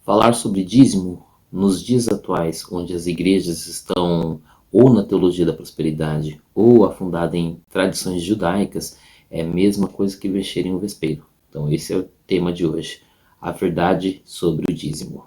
Falar sobre dízimo nos dias atuais, onde as igrejas estão ou na teologia da prosperidade ou afundada em tradições judaicas, é a mesma coisa que mexer em um vespeiro. Então esse é o tema de hoje, a verdade sobre o dízimo.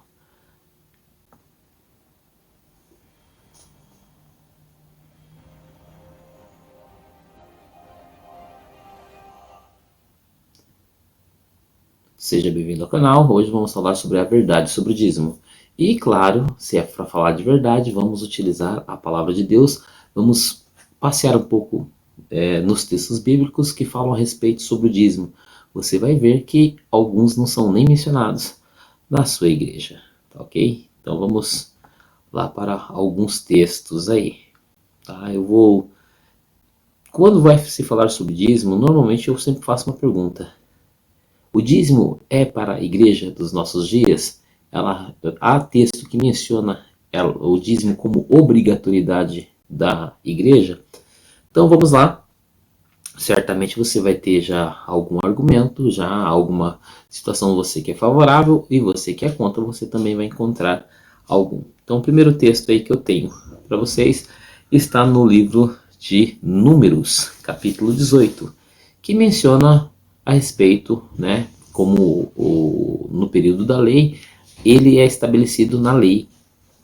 Seja bem-vindo ao canal. Hoje vamos falar sobre a verdade sobre o dízimo. E claro, se é para falar de verdade, vamos utilizar a palavra de Deus. Vamos passear um pouco nos textos bíblicos que falam a respeito sobre o dízimo. Você vai ver que alguns não são nem mencionados na sua igreja, tá ok? Então vamos lá para alguns textos aí, tá? Quando vai se falar sobre dízimo, normalmente eu sempre faço uma pergunta. O dízimo é para a igreja dos nossos dias? Há texto que menciona o dízimo como obrigatoriedade da igreja? Então vamos lá. Certamente você vai ter já algum argumento, já alguma situação você que é favorável e você que é contra, você também vai encontrar algum. Então o primeiro texto aí que eu tenho para vocês está no livro de Números, capítulo 18, que menciona a respeito, né, como no período da lei, ele é estabelecido na lei,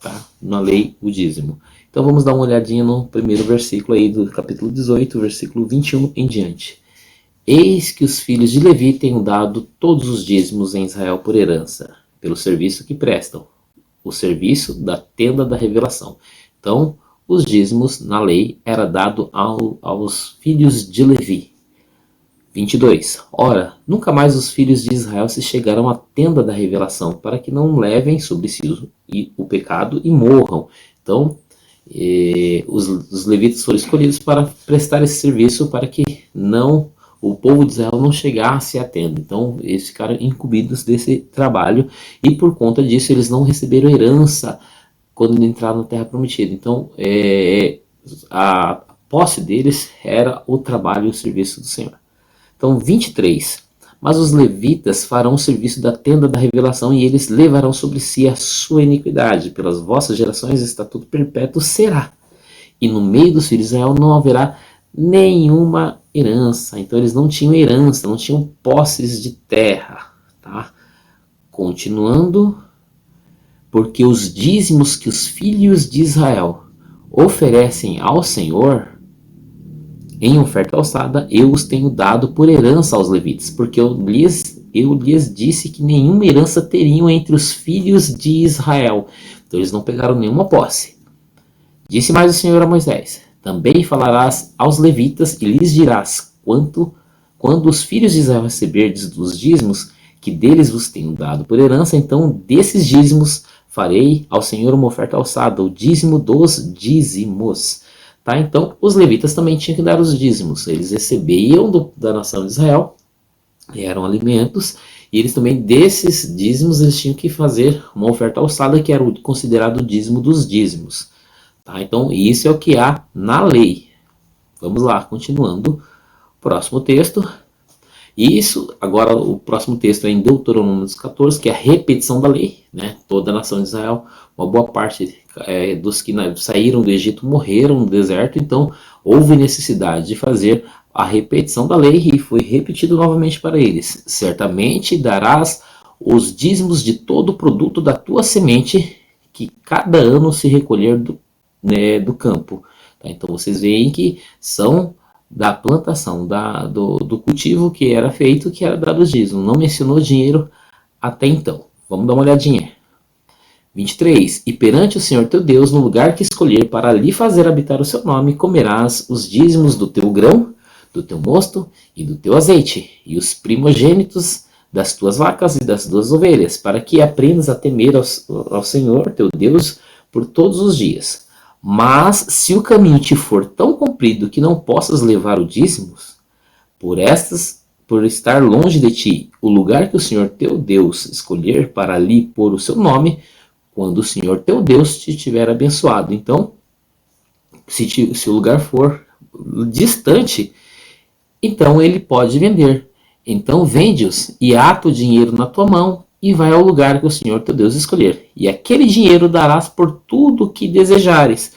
tá? Na lei, o dízimo. Então vamos dar uma olhadinha no primeiro versículo aí do capítulo 18, versículo 21 em diante. Eis que os filhos de Levi têm dado todos os dízimos em Israel por herança, pelo serviço que prestam, o serviço da tenda da revelação. Então, os dízimos na lei era dado aos filhos de Levi. 22. Ora, nunca mais os filhos de Israel se chegaram à tenda da revelação, para que não levem sobre si o pecado e morram. Então, os levitas foram escolhidos para prestar esse serviço, para que o povo de Israel não chegasse à tenda. Então, eles ficaram incumbidos desse trabalho, e por conta disso eles não receberam herança quando entraram na terra prometida. Então, a posse deles era o trabalho e o serviço do Senhor. Então, 23. Mas os levitas farão o serviço da tenda da revelação, e eles levarão sobre si a sua iniquidade. Pelas vossas gerações, estatuto perpétuo será. E no meio dos filhos de Israel não haverá nenhuma herança. Então, eles não tinham herança, não tinham posses de terra. Tá? Continuando, porque os dízimos que os filhos de Israel oferecem ao Senhor, em oferta alçada, eu os tenho dado por herança aos levitas, porque eu lhes disse que nenhuma herança teriam entre os filhos de Israel. Então eles não pegaram nenhuma posse. Disse mais o Senhor a Moisés: também falarás aos levitas e lhes dirás, quando os filhos de Israel receberdes dos dízimos, que deles vos tenho dado por herança, então desses dízimos farei ao Senhor uma oferta alçada, o dízimo dos dízimos. Tá? Então, os levitas também tinham que dar os dízimos. Eles recebiam da nação de Israel, eram alimentos, e eles também, desses dízimos, eles tinham que fazer uma oferta alçada, que era considerado o dízimo dos dízimos. Tá? Então, isso é o que há na lei. Vamos lá, continuando. Próximo texto. Isso, agora o próximo texto é em Deuteronômio 14, que é a repetição da lei, né? Toda a nação de Israel, uma boa parte dos que saíram do Egito morreram no deserto, então houve necessidade de fazer a repetição da lei, e foi repetido novamente para eles. Certamente darás os dízimos de todo o produto da tua semente, que cada ano se recolher do campo. Tá? Então vocês veem que são da plantação, do cultivo que era feito, que era dado os dízimos. Não mencionou dinheiro até então. Vamos dar uma olhadinha. 23. E perante o Senhor teu Deus, no lugar que escolher para ali fazer habitar o seu nome, comerás os dízimos do teu grão, do teu mosto e do teu azeite, e os primogênitos das tuas vacas e das tuas ovelhas, para que aprendas a temer ao Senhor teu Deus por todos os dias. Mas se o caminho te for tão comprido que não possas levar o dízimos, por estar longe de ti o lugar que o Senhor teu Deus escolher para ali pôr o seu nome, quando o Senhor teu Deus te tiver abençoado. Então, se o lugar for distante, então ele pode vender. Então vende-os e ata o dinheiro na tua mão, e vai ao lugar que o Senhor teu Deus escolher. E aquele dinheiro darás por tudo que desejares,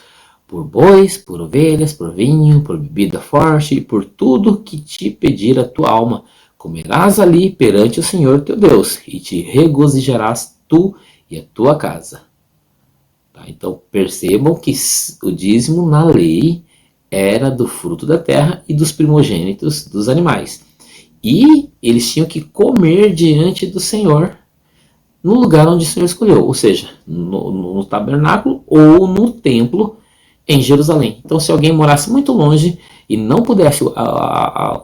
por bois, por ovelhas, por vinho, por bebida forte, e por tudo que te pedir a tua alma. Comerás ali perante o Senhor teu Deus, e te regozijarás tu e a tua casa. Tá? Então percebam que o dízimo na lei era do fruto da terra e dos primogênitos dos animais. E eles tinham que comer diante do Senhor no lugar onde o Senhor escolheu, ou seja, no tabernáculo ou no templo em Jerusalém. Então, se alguém morasse muito longe e não pudesse,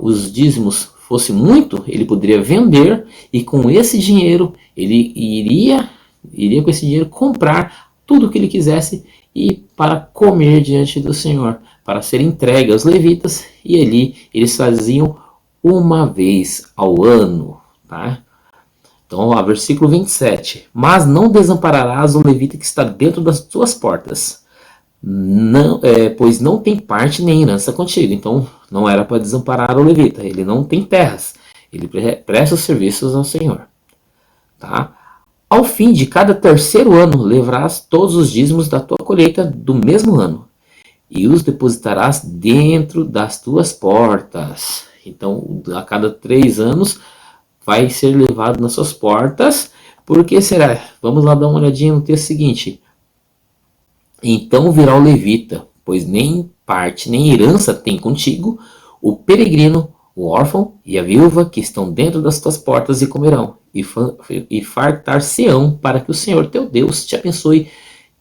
os dízimos fosse muito, ele poderia vender e com esse dinheiro ele iria com esse dinheiro comprar tudo o que ele quisesse e para comer diante do Senhor, para ser entregue aos levitas, e ali eles faziam uma vez ao ano, tá? Então, lá, versículo 27. Mas não desampararás o levita que está dentro das tuas portas, não, pois não tem parte nem herança contigo. Então, não era para desamparar o levita. Ele não tem terras. Ele presta os serviços ao Senhor. Tá? Ao fim de cada terceiro ano, levarás todos os dízimos da tua colheita do mesmo ano, e os depositarás dentro das tuas portas. Então, a cada 3 anos, vai ser levado nas suas portas. Por que será? Vamos lá dar uma olhadinha no texto seguinte. Então virá o levita, pois nem parte nem herança tem contigo, o peregrino, o órfão e a viúva que estão dentro das tuas portas e comerão, e fartar-se-ão, para que o Senhor teu Deus te abençoe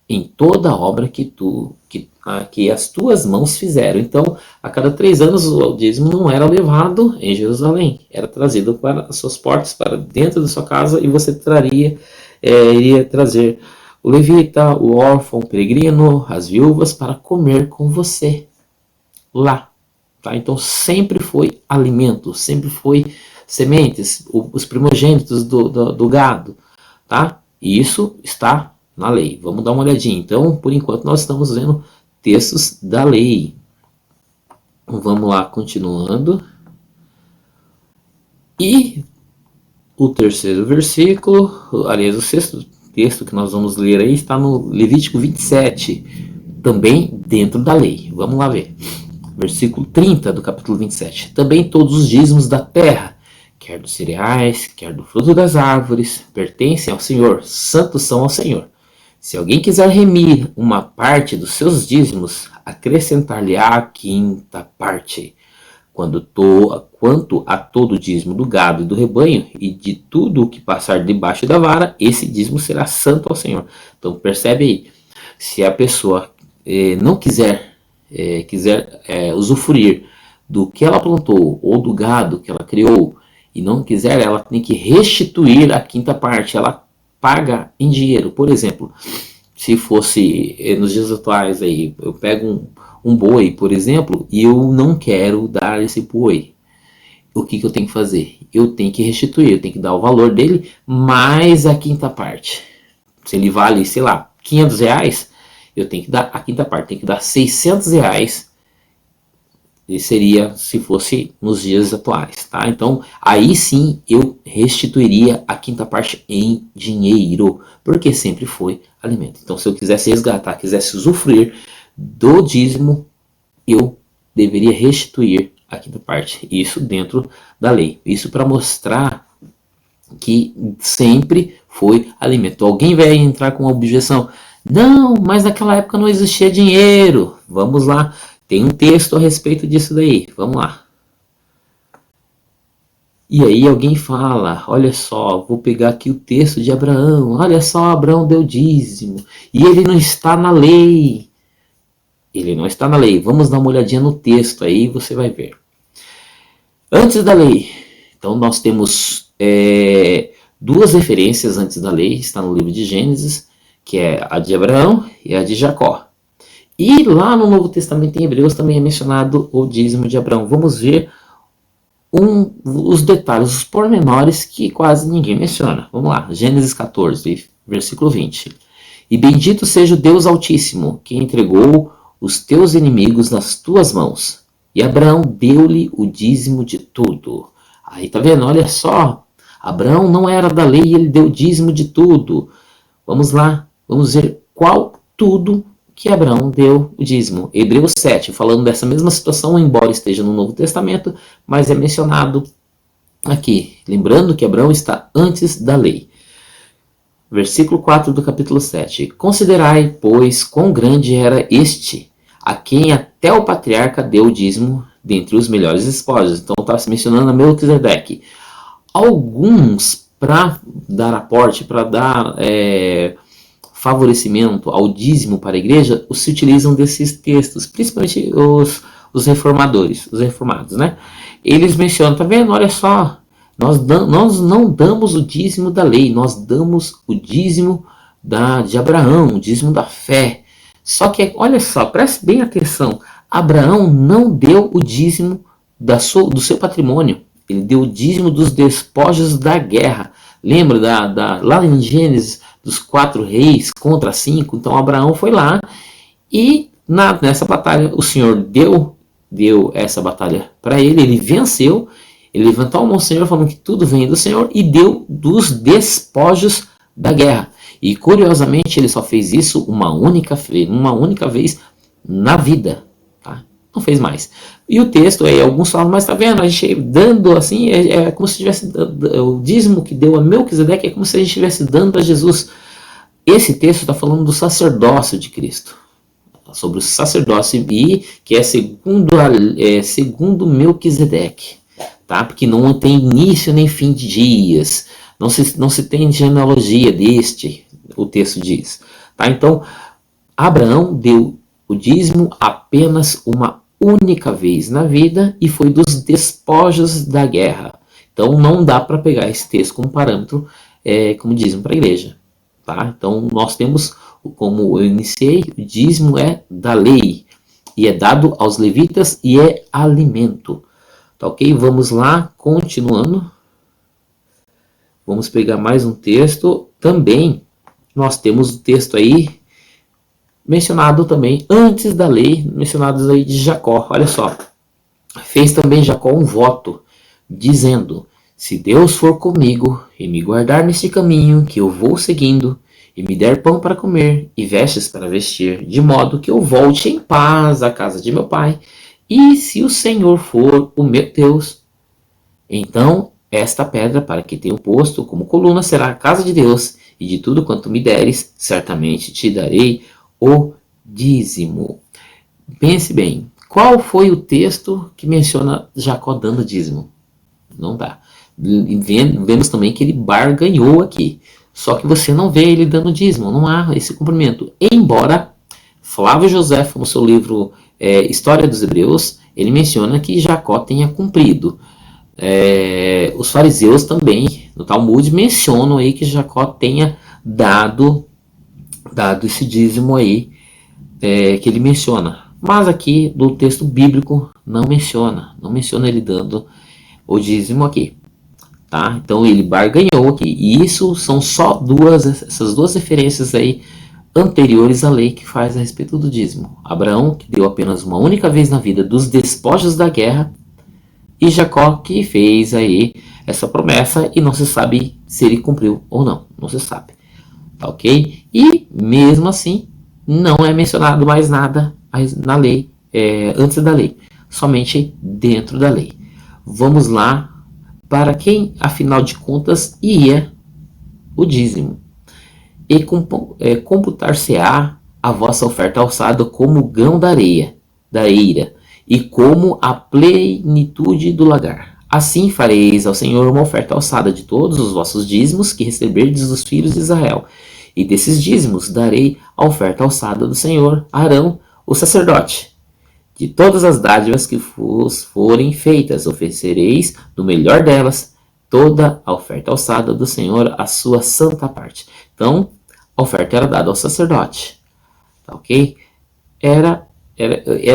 em toda a obra que as tuas mãos fizeram. Então, a cada 3 anos o dízimo não era levado em Jerusalém, era trazido para as suas portas, para dentro da sua casa, e você iria trazer o levita, o órfão, o peregrino, as viúvas para comer com você lá. Tá? Então sempre foi alimento, sempre foi sementes, os primogênitos do gado. Tá? E isso está na lei. Vamos dar uma olhadinha. Então, por enquanto, nós estamos vendo textos da lei. Vamos lá, continuando. E o terceiro versículo, aliás, o sexto texto que nós vamos ler aí está no Levítico 27, também dentro da lei. Vamos lá ver. Versículo 30 do capítulo 27. Também todos os dízimos da terra, quer dos cereais, quer do fruto das árvores, pertencem ao Senhor, santos são ao Senhor. Se alguém quiser remir uma parte dos seus dízimos, acrescentar-lhe a quinta parte. Quanto a todo o dízimo do gado e do rebanho, e de tudo o que passar debaixo da vara, esse dízimo será santo ao Senhor. Então percebe aí, se a pessoa não quiser usufruir do que ela plantou, ou do gado que ela criou, e não quiser, ela tem que restituir a quinta parte, ela paga em dinheiro. Por exemplo, se fosse nos dias atuais, aí, eu pego um boi, por exemplo, e eu não quero dar esse boi. O que eu tenho que fazer? Eu tenho que restituir, eu tenho que dar o valor dele mais a quinta parte. Se ele vale, sei lá, R$500, eu tenho que dar a quinta parte, tenho que dar R$600. E seria se fosse nos dias atuais, tá? Então, aí sim eu restituiria a quinta parte em dinheiro, porque sempre foi alimento. Então, se eu quisesse resgatar, quisesse usufruir do dízimo, eu deveria restituir a quinta parte. Isso dentro da lei. Isso para mostrar que sempre foi alimento. Alguém vai entrar com uma objeção. Não, mas naquela época não existia dinheiro. Vamos lá. Tem um texto a respeito disso daí. Vamos lá. E aí alguém fala, olha só, vou pegar aqui o texto de Abraão. Olha só, Abraão deu dízimo. E ele não está na lei. Ele não está na lei. Vamos dar uma olhadinha no texto aí, você vai ver. Antes da lei. Então nós temos 2 referências antes da lei. Está no livro de Gênesis, que é a de Abraão e a de Jacó. E lá no Novo Testamento em Hebreus também é mencionado o dízimo de Abraão. Vamos ver os detalhes, os pormenores que quase ninguém menciona. Vamos lá, Gênesis 14, versículo 20. E bendito seja o Deus Altíssimo, que entregou os teus inimigos nas tuas mãos. E Abraão deu-lhe o dízimo de tudo. Aí tá vendo, olha só, Abraão não era da lei e ele deu dízimo de tudo. Vamos lá, vamos ver qual tudo que Abraão deu o dízimo. Hebreus 7, falando dessa mesma situação, embora esteja no Novo Testamento, mas é mencionado aqui. Lembrando que Abraão está antes da lei. Versículo 4 do capítulo 7. Considerai, pois, quão grande era este, a quem até o patriarca deu o dízimo dentre os melhores despojos. Então está se mencionando a Melquisedeque. Alguns, para dar aporte, para dar favorecimento ao dízimo para a igreja, se utilizam desses textos, principalmente os reformadores, os reformados, né? Eles mencionam, tá vendo? Olha só, nós não damos o dízimo da lei, nós damos o dízimo de Abraão, o dízimo da fé. Só que, olha só, preste bem atenção, Abraão não deu o dízimo do seu patrimônio, ele deu o dízimo dos despojos da guerra. Lembra lá em Gênesis, dos 4 reis contra 5? Então Abraão foi lá e nessa batalha o Senhor deu essa batalha para ele, ele venceu, ele levantou a mão ao Senhor falando que tudo vem do Senhor e deu dos despojos da guerra. E curiosamente ele só fez isso uma única vez na vida, tá? Não fez mais. E o texto aí, alguns falam, mas tá vendo, a gente dando assim, é como se tivesse o dízimo que deu a Melquisedeque, é como se a gente estivesse dando a Jesus. Esse texto está falando do sacerdócio de Cristo, sobre o sacerdócio, e que é segundo Melquisedeque, tá? Porque não tem início nem fim de dias, não se tem genealogia o texto diz, tá? Então Abraão deu o dízimo apenas uma única vez na vida e foi dos despojos da guerra. Então não dá para pegar esse texto como parâmetro, como dízimo para a igreja, tá? Então nós temos, como eu iniciei, o dízimo é da lei e é dado aos levitas e é alimento, tá ok? Vamos lá, continuando. Vamos pegar mais um texto. Também nós temos o texto aí mencionado também antes da lei, mencionados aí de Jacó. Olha só, fez também Jacó um voto, dizendo: se Deus for comigo e me guardar neste caminho que eu vou seguindo, e me der pão para comer e vestes para vestir, de modo que eu volte em paz à casa de meu pai, e se o Senhor for o meu Deus, então esta pedra para que tenho posto como coluna será a casa de Deus, e de tudo quanto me deres, certamente te darei o dízimo. Pense bem, qual foi o texto que menciona Jacó dando dízimo? Não dá. Vemos também que ele barganhou aqui. Só que você não vê ele dando dízimo, não há esse cumprimento. Embora Flávio José, no seu livro História dos Hebreus, ele menciona que Jacó tenha cumprido. Os fariseus também, no Talmud, mencionam aí que Jacó tenha dado esse dízimo aí que ele menciona. Mas aqui do texto bíblico não menciona ele dando o dízimo aqui, tá? Então ele barganhou aqui, e isso são só essas duas referências aí anteriores à lei que faz a respeito do dízimo. Abraão, que deu apenas uma única vez na vida dos despojos da guerra, e Jacó, que fez aí essa promessa e não se sabe se ele cumpriu ou não se sabe, tá ok? E mesmo assim não é mencionado mais nada na lei, antes da lei, somente dentro da lei. Vamos lá, para quem afinal de contas ia o dízimo. E computar-se-á a vossa oferta alçada como o grão da eira, e como a plenitude do lagar. Assim fareis ao Senhor uma oferta alçada de todos os vossos dízimos que receberdes dos filhos de Israel. E desses dízimos darei a oferta alçada do Senhor a Arão, o sacerdote. De todas as dádivas que vos forem feitas, oferecereis do melhor delas toda a oferta alçada do Senhor, a sua santa parte. Então, a oferta era dada ao sacerdote, tá ok? Era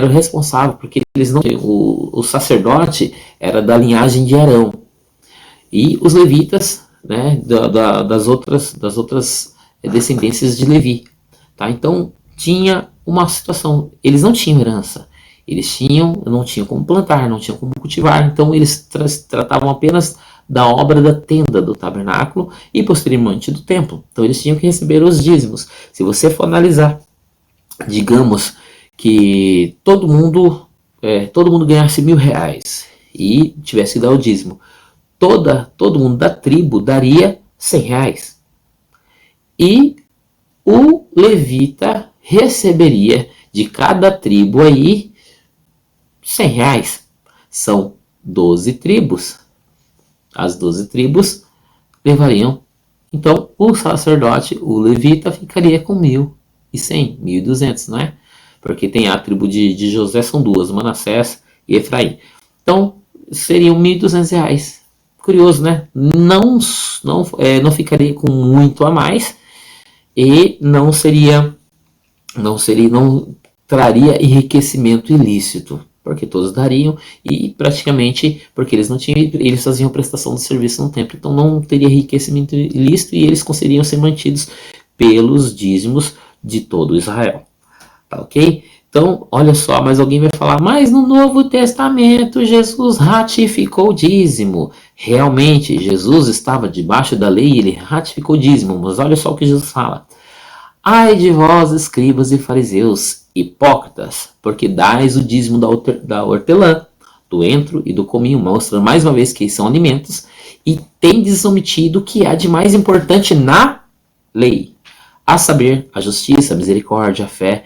o responsável, porque eles não, o sacerdote era da linhagem de Arão, e os levitas, né, das outras descendências de Levi, tá? Então tinha uma situação, eles não tinham herança, não tinham como plantar, não tinham como cultivar, então eles tratavam apenas da obra da tenda do tabernáculo e posteriormente do templo. Então eles tinham que receber os dízimos. Se você for analisar, digamos que todo mundo ganhasse R$ 1.000 e tivesse que dar o dízimo. Todo mundo da tribo daria R$ 100. E o levita receberia de cada tribo aí R$ 100. São 12 tribos. As 12 tribos levariam. Então, o sacerdote, o levita, ficaria com 1.100, 1.200, não é? Porque tem a tribo de José, são duas, Manassés e Efraim. Então, seriam R$ 1.200. Curioso, né? Não ficaria com muito a mais e não traria enriquecimento ilícito, porque todos dariam e praticamente porque eles faziam prestação de serviço no templo, então não teria enriquecimento ilícito e eles conseguiriam ser mantidos pelos dízimos de todo Israel. Tá ok? Então, olha só, mas alguém vai falar, mas no Novo Testamento Jesus ratificou o dízimo. Realmente, Jesus estava debaixo da lei e ele ratificou o dízimo, mas olha só o que Jesus fala. Ai de vós, escribas e fariseus, hipócritas, porque dais o dízimo da hortelã, do entro e do cominho, mostrando mais uma vez que são alimentos, e tendes omitido o que há de mais importante na lei, a saber, a justiça, a misericórdia, a fé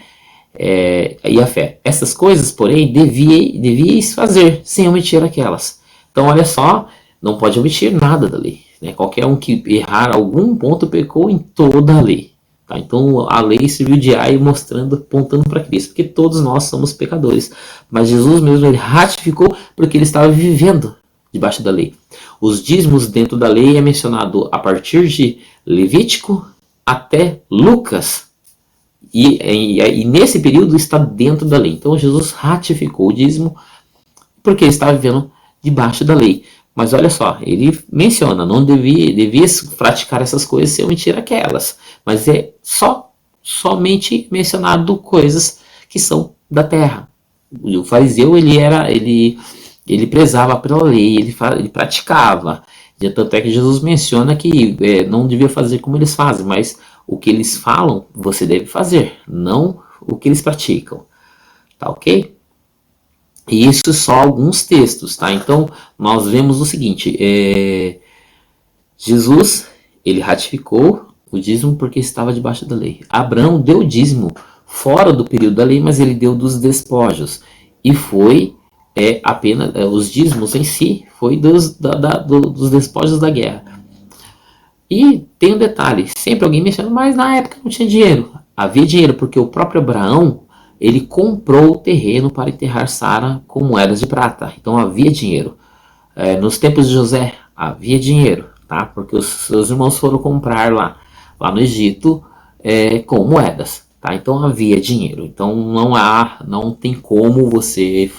e a fé. Essas coisas, porém, devíeis fazer, sem omitir aquelas. Então, olha só, não pode omitir nada da lei. Né? Qualquer um que errar algum ponto pecou em toda a lei. Tá? Então, a lei serviu de aio apontando para Cristo, porque todos nós somos pecadores. Mas Jesus mesmo, ele ratificou porque ele estava vivendo debaixo da lei. Os dízimos dentro da lei é mencionado a partir de Levítico até Lucas. E nesse período está dentro da lei. Então Jesus ratificou o dízimo porque ele estava vivendo debaixo da lei. Mas olha só, ele menciona, não devia praticar essas coisas sem omitir aquelas. Mas é somente mencionado coisas que são da terra. O fariseu ele prezava pela lei, ele praticava. Tanto é que Jesus menciona que não devia fazer como eles fazem, mas o que eles falam, você deve fazer, não o que eles praticam. Tá ok? E isso só alguns textos, tá? Então, nós vemos o seguinte, Jesus, ele ratificou o dízimo porque estava debaixo da lei. Abraão deu o dízimo fora do período da lei, mas ele deu dos despojos. E foi apenas, os dízimos em si, foi dos despojos da guerra. E tem um detalhe, sempre alguém menciona, mas na época não tinha dinheiro. Havia dinheiro porque o próprio Abraão, ele comprou o terreno para enterrar Sara com moedas de prata. Então havia dinheiro. Nos tempos de José havia dinheiro, tá? Porque os seus irmãos foram comprar lá no Egito com moedas, tá? Então havia dinheiro. Então não tem como você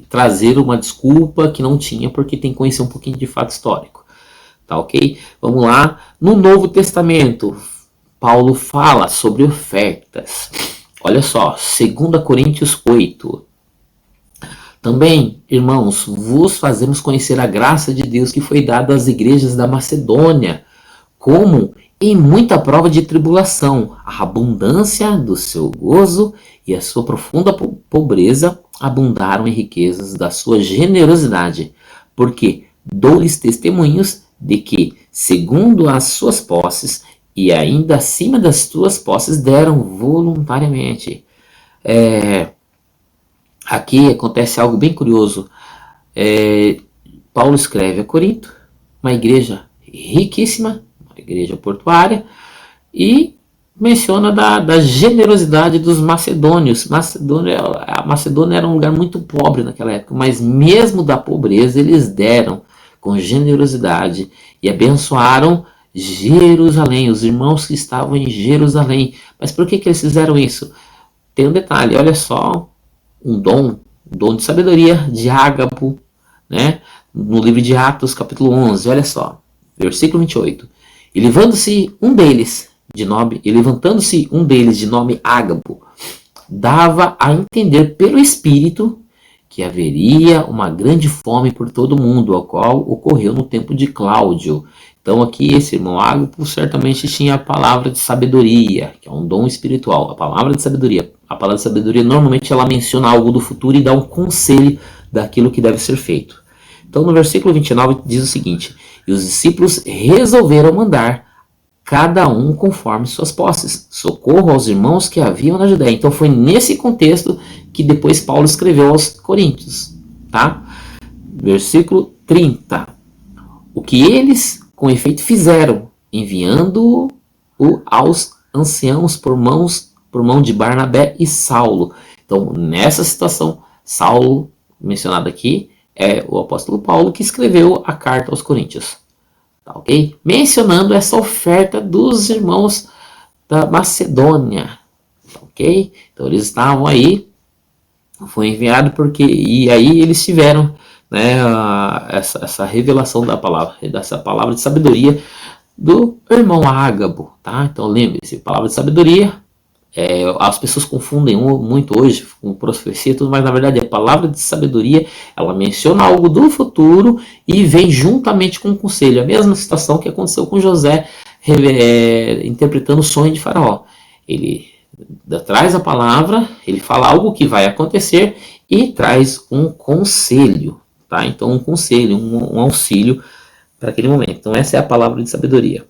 trazer uma desculpa que não tinha, porque tem que conhecer um pouquinho de fato histórico. Tá ok? Vamos lá. No Novo Testamento, Paulo fala sobre ofertas. Olha só, 2 Coríntios 8. Também, irmãos, vos fazemos conhecer a graça de Deus que foi dada às igrejas da Macedônia, como em muita prova de tribulação, a abundância do seu gozo e a sua profunda pobreza abundaram em riquezas da sua generosidade, porque dou-lhes testemunhos de que, segundo as suas posses, e ainda acima das tuas posses, deram voluntariamente. Aqui acontece algo bem curioso. Paulo escreve a Corinto, uma igreja riquíssima, uma igreja portuária, e menciona da generosidade dos macedônios. A Macedônia era um lugar muito pobre naquela época, mas mesmo da pobreza eles deram com generosidade e abençoaram Jerusalém, os irmãos que estavam em Jerusalém. Mas por que eles fizeram isso? Tem um detalhe, olha só, um dom de sabedoria de Ágapo, né? No livro de Atos, capítulo 11, olha só, versículo 28. E levantando-se um deles de nome Ágapo, dava a entender pelo Espírito que haveria uma grande fome por todo mundo, a qual ocorreu no tempo de Cláudio. Então aqui esse irmão Ágapo certamente tinha a palavra de sabedoria, que é um dom espiritual. A palavra de sabedoria. A palavra de sabedoria normalmente ela menciona algo do futuro e dá um conselho daquilo que deve ser feito. Então no versículo 29 diz o seguinte: e os discípulos resolveram mandar cada um conforme suas posses, socorro aos irmãos que haviam na Judéia. Então foi nesse contexto que depois Paulo escreveu aos Coríntios, tá? Versículo 30. O que eles com efeito fizeram, enviando-o aos anciãos por mão de Barnabé e Saulo. Então, nessa situação, Saulo, mencionado aqui, é o apóstolo Paulo que escreveu a carta aos Coríntios. Tá, ok? Mencionando essa oferta dos irmãos da Macedônia. Tá, ok? Então, eles estavam aí, foi enviado porque, e aí eles tiveram, né, essa revelação da palavra, dessa palavra de sabedoria do irmão Ágabo, tá? Então lembre-se, palavra de sabedoria, as pessoas confundem muito hoje com profecia e tudo, mas na verdade a palavra de sabedoria, ela menciona algo do futuro e vem juntamente com o conselho. A mesma situação que aconteceu com José, interpretando o sonho de Faraó. Ele traz a palavra, ele fala algo que vai acontecer e traz um conselho, tá? Então um conselho, um auxílio para aquele momento. Então essa é a palavra de sabedoria.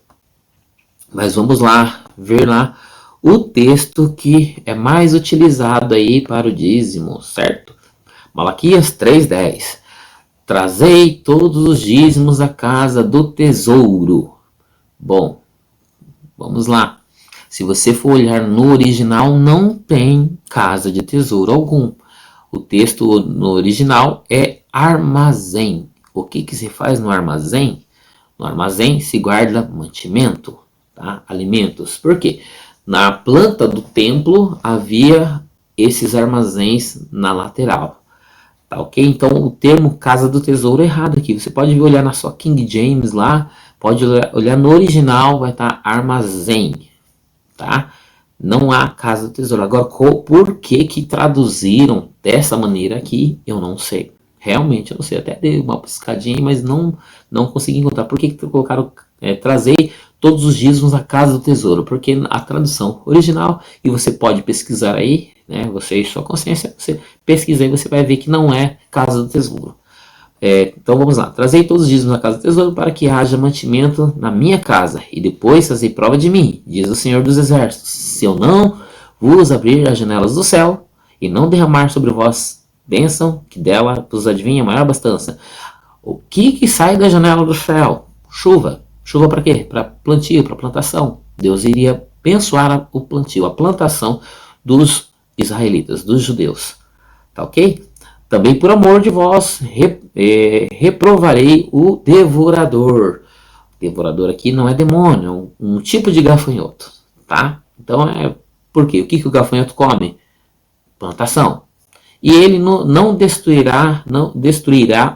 Mas vamos lá, ver lá o texto que é mais utilizado aí para o dízimo, certo? Malaquias 3:10. Trazei todos os dízimos à casa do tesouro. Bom, vamos lá. Se você for olhar no original, não tem casa de tesouro algum. O texto no original é armazém. O que se faz no armazém? No armazém se guarda mantimento, tá? Alimentos. Por quê? Na planta do templo havia esses armazéns na lateral. Tá, ok? Então o termo casa do tesouro é errado aqui. Você pode olhar na sua King James lá, pode olhar no original, vai estar armazém. Tá? Não há casa do tesouro. Agora, por que traduziram dessa maneira aqui, eu não sei. Realmente, eu não sei. Até dei uma piscadinha, mas não consegui encontrar. Por que colocaram trazer todos os dízimos à casa do tesouro? Porque a tradução original, e você pode pesquisar aí, né? Você e sua consciência, você pesquisa aí, você vai ver que não é casa do tesouro. Então vamos lá. Trazei todos os dízimos na casa do tesouro para que haja mantimento na minha casa. E depois fazei prova de mim, diz o Senhor dos Exércitos. Se eu não vos abrir as janelas do céu e não derramar sobre vós bênção, que dela vos advinha a maior abastança. O que sai da janela do céu? Chuva. Chuva para quê? Para plantio, para plantação. Deus iria abençoar o plantio, a plantação dos israelitas, dos judeus. Tá ok? Também por amor de vós reprovarei o devorador. Devorador aqui não é demônio, é um tipo de gafanhoto, tá? Então por quê? O que o gafanhoto come? Plantação. E ele não destruirá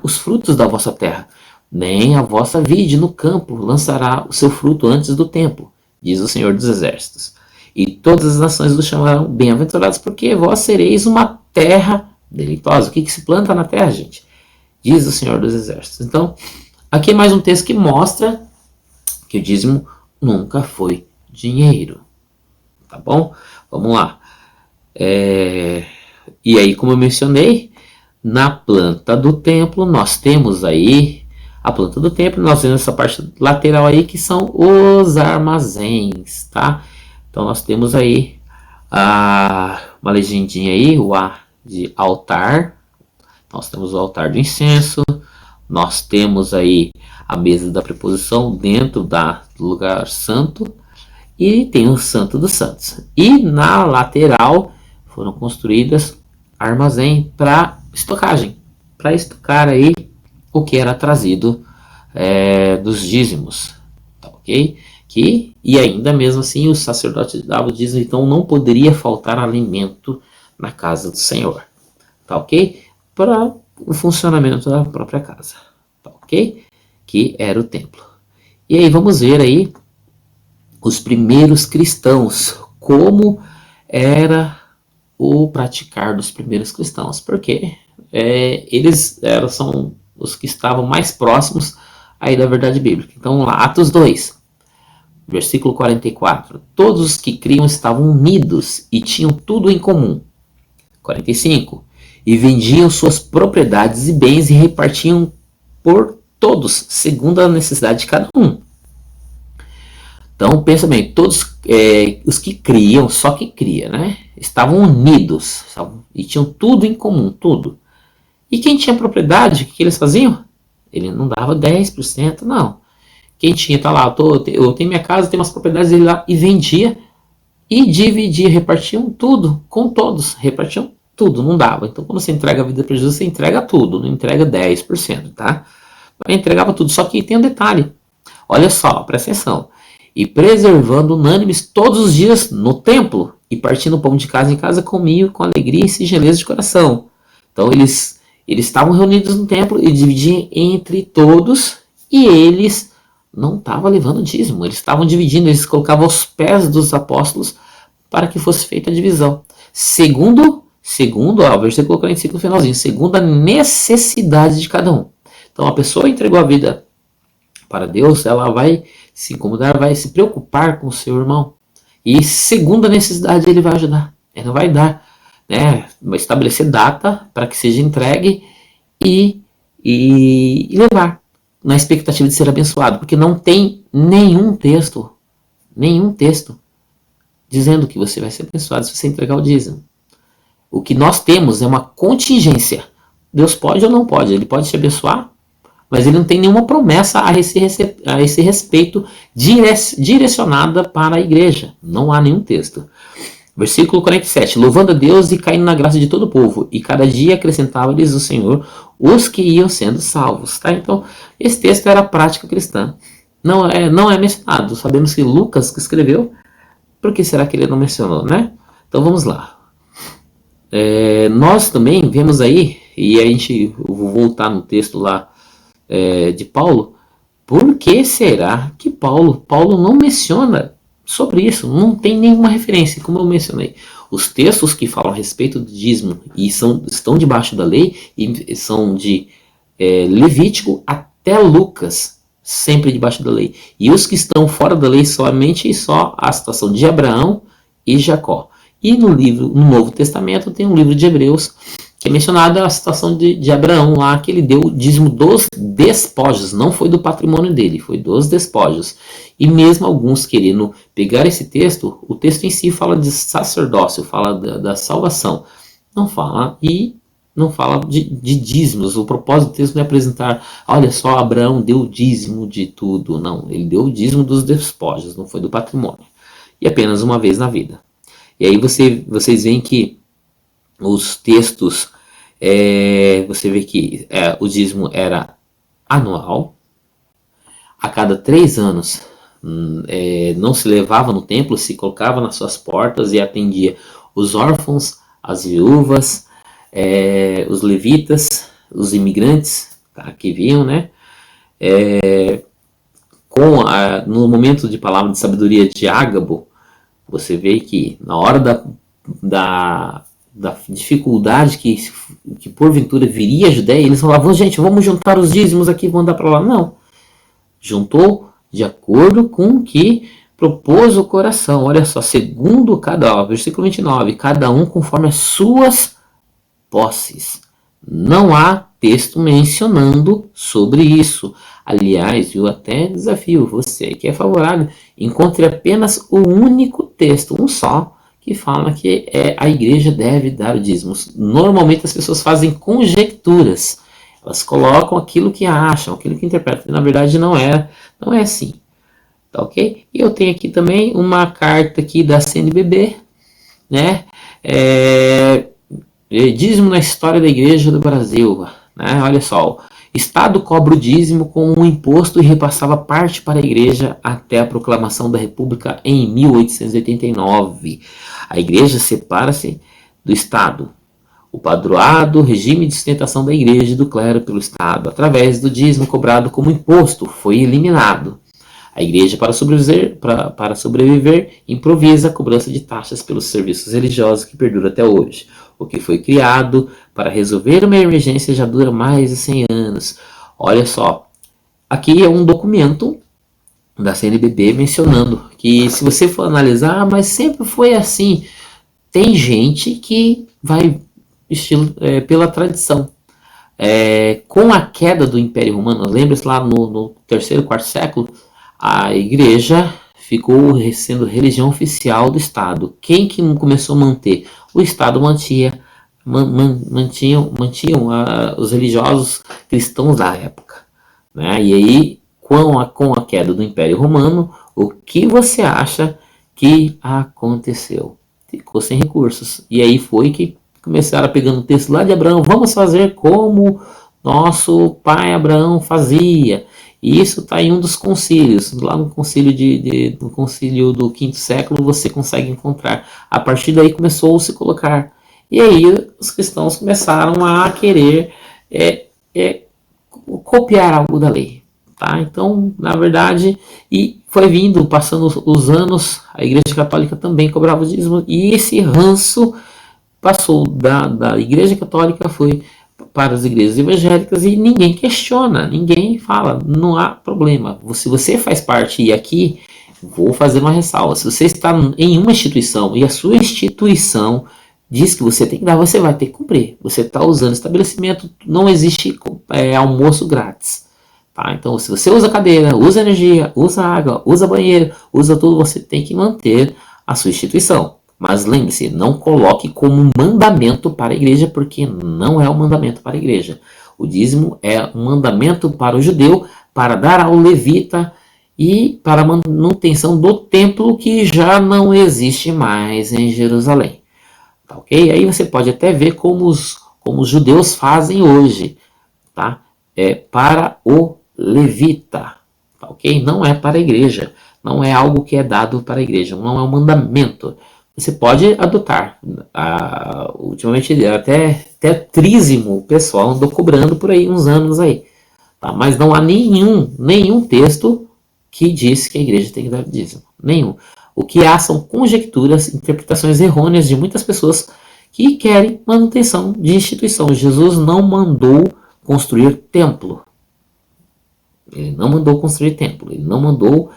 os frutos da vossa terra, nem a vossa vide no campo lançará o seu fruto antes do tempo, diz o Senhor dos Exércitos. E todas as nações os chamarão bem-aventurados, porque vós sereis uma terra deleitosa. O que se planta na terra, gente? Diz o Senhor dos Exércitos. Então, aqui é mais um texto que mostra que o dízimo nunca foi dinheiro. Tá bom? Vamos lá. E aí, como eu mencionei, na planta do templo, nós temos aí a planta do templo, nós temos essa parte lateral aí que são os armazéns, tá? Então, nós temos aí uma legendinha aí, o A de altar, nós temos o altar do incenso, nós temos aí a mesa da preposição dentro do lugar santo e tem o santo dos santos. E na lateral foram construídas armazém para estocagem, para estocar aí o que era trazido dos dízimos, tá ok? E ainda mesmo assim o sacerdote dava o dízimo, então não poderia faltar alimento na casa do Senhor, tá ok? Para o funcionamento da própria casa, tá ok? Que era o templo. E aí vamos ver aí os primeiros cristãos, como era o praticar dos primeiros cristãos, porque eles são os que estavam mais próximos aí da verdade bíblica. Então vamos lá, Atos 2, versículo 44. Todos os que criam estavam unidos e tinham tudo em comum. 45. E vendiam suas propriedades e bens e repartiam por todos, segundo a necessidade de cada um. Então, pensa bem, todos os que criam, só que cria, né? Estavam unidos e tinham tudo em comum, tudo. E quem tinha propriedade, o que eles faziam? Ele não dava 10%, não. Quem tinha, tá lá, eu tenho minha casa, tenho umas propriedades dele lá, e vendia e dividia, repartiam tudo com todos, repartiam tudo, não dava. Então, quando você entrega a vida para Jesus, você entrega tudo, não entrega 10%, tá? Eu entregava tudo, só que tem um detalhe. Olha só, presta atenção. E preservando unânimes todos os dias no templo, e partindo pão de casa em casa, comiam com alegria e singeleza de coração. Então, eles estavam reunidos no templo e dividiam entre todos, e eles não estavam levando dízimo, eles estavam dividindo, eles colocavam aos pés dos apóstolos para que fosse feita a divisão. Segundo, o versículo 45 no finalzinho, segundo a necessidade de cada um. Então, a pessoa entregou a vida para Deus, ela vai se incomodar, vai se preocupar com o seu irmão. E segundo a necessidade, ele vai ajudar. Ele vai dar, né, vai estabelecer data para que seja entregue e levar, na expectativa de ser abençoado. Porque não tem nenhum texto dizendo que você vai ser abençoado se você entregar o dízimo. O que nós temos é uma contingência. Deus pode ou não pode, ele pode te abençoar, mas ele não tem nenhuma promessa a esse respeito direcionada para a igreja. Não há nenhum texto. Versículo 47. Louvando a Deus e caindo na graça de todo o povo. E cada dia acrescentava-lhes o Senhor os que iam sendo salvos. Tá? Então, esse texto era a prática cristã. Não é mencionado. Sabemos que Lucas que escreveu. Por que será que ele não mencionou, né? Então, vamos lá. Nós também vemos aí, e eu vou voltar no texto lá, de Paulo. Por que será que Paulo não menciona sobre isso? Não tem nenhuma referência, como eu mencionei. Os textos que falam a respeito do dízimo e estão debaixo da lei, e são de Levítico até Lucas, sempre debaixo da lei. E os que estão fora da lei, somente só a situação de Abraão e Jacó. E no Novo Testamento tem um livro de Hebreus, que é mencionada a situação de Abraão lá, que ele deu o dízimo dos despojos, não foi do patrimônio dele, foi dos despojos. E mesmo alguns querendo pegar esse texto, o texto em si fala de sacerdócio, fala da salvação, não fala de dízimos. O propósito do texto não é apresentar, olha só, Abraão deu o dízimo de tudo, não, ele deu o dízimo dos despojos, não foi do patrimônio, e apenas uma vez na vida. E aí vocês veem que os textos, você vê que o dízimo era anual, a cada 3 anos não se levava no templo, se colocava nas suas portas e atendia os órfãos, as viúvas, os levitas, os imigrantes, tá, que vinham, né? No momento de palavra de sabedoria de Ágabo, você vê que na hora da dificuldade que porventura viria a Judéia, eles falavam, gente, vamos juntar os dízimos aqui, vamos dar para lá. Não. Juntou de acordo com o que propôs o coração. Olha só, segundo versículo 29, cada um conforme as suas posses. Não há texto mencionando sobre isso. Aliás, eu até desafio você que é favorável, encontre apenas o único texto, um só, que fala que a igreja deve dar o dízimo. Normalmente as pessoas fazem conjecturas, elas colocam aquilo que acham, aquilo que interpretam, e na verdade não é assim. Tá ok? E eu tenho aqui também uma carta aqui da CNBB, né? Dízimo na história da igreja do Brasil, né? Olha só, Estado cobra o dízimo como um imposto e repassava parte para a igreja até a proclamação da República em 1889. A igreja separa-se do Estado. O padroado, regime de sustentação da igreja e do clero pelo Estado, através do dízimo cobrado como imposto, foi eliminado. A igreja, para sobreviver, improvisa a cobrança de taxas pelos serviços religiosos que perdura até hoje. O que foi criado para resolver uma emergência já dura mais de 100 anos. Olha só, aqui é um documento da CNBB mencionando que, se você for analisar, mas sempre foi assim. Tem gente que vai pela tradição. Com a queda do Império Romano, lembra-se lá no terceiro, quarto século, a igreja ficou sendo religião oficial do Estado. Quem que começou a manter? O Estado mantinham os religiosos cristãos da época, né? E aí, com a queda do Império Romano, o que você acha que aconteceu? Ficou sem recursos. E aí foi que começaram pegando o texto lá de Abraão, vamos fazer como nosso pai Abraão fazia. E isso está em um dos concílios, lá no concílio no concílio do quinto século você consegue encontrar. A partir daí começou a se colocar. E aí os cristãos começaram a querer copiar algo da lei. Tá? Então, na verdade, e foi vindo, passando os anos, a Igreja Católica também cobrava o dízimo, e esse ranço passou da Igreja Católica, foi para as igrejas evangélicas, e ninguém questiona, ninguém fala, não há problema. Se você faz parte, e aqui vou fazer uma ressalva, se você está em uma instituição e a sua instituição diz que você tem que dar, você vai ter que cumprir. Você está usando estabelecimento, não existe almoço grátis. Tá? Então, se você usa cadeira, usa energia, usa água, usa banheiro, usa tudo, você tem que manter a sua instituição. Mas lembre-se, não coloque como mandamento para a igreja, porque não é um mandamento para a igreja. O dízimo é um mandamento para o judeu, para dar ao levita e para a manutenção do templo, que já não existe mais em Jerusalém. Tá, ok? Aí você pode até ver como os judeus fazem hoje. Tá? Para o levita. Tá, ok? Não é para a igreja. Não é algo que é dado para a igreja. Não é um mandamento. Você pode adotar. Ultimamente até trízimo o pessoal andou cobrando por aí uns anos aí. Tá? Mas não há nenhum texto que diz que a igreja tem que dar dízimo. Nenhum. O que há são conjecturas, interpretações errôneas de muitas pessoas que querem manutenção de instituição. Jesus não mandou construir templo. Ele não mandou construir templo. Ele não mandou,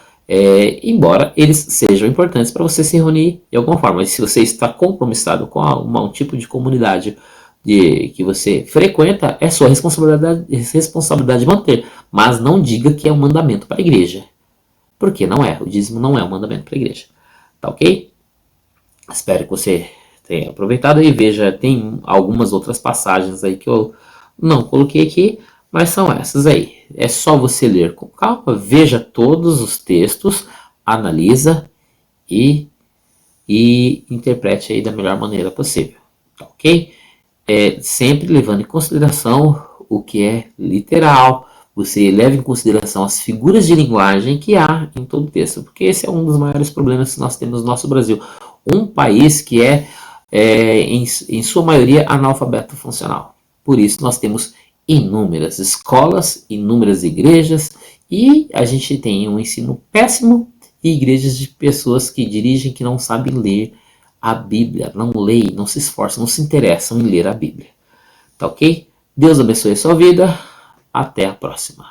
embora eles sejam importantes para você se reunir de alguma forma. Mas se você está compromissado com um tipo de comunidade que você frequenta, é sua responsabilidade manter. Mas não diga que é um mandamento para a igreja. Porque não é. O dízimo não é um mandamento para a igreja. Tá ok? Espero que você tenha aproveitado e veja, tem algumas outras passagens aí que eu não coloquei aqui, mas são essas aí. É só você ler com calma, veja todos os textos, analisa e interprete aí da melhor maneira possível. Tá ok? Sempre levando em consideração o que é literal. Você leva em consideração as figuras de linguagem que há em todo o texto, porque esse é um dos maiores problemas que nós temos no nosso Brasil. Um país que em sua maioria, analfabeto funcional. Por isso, nós temos inúmeras escolas, inúmeras igrejas, e a gente tem um ensino péssimo e igrejas de pessoas que dirigem que não sabem ler a Bíblia, não leem, não se esforçam, não se interessam em ler a Bíblia. Tá ok? Deus abençoe a sua vida. Até a próxima.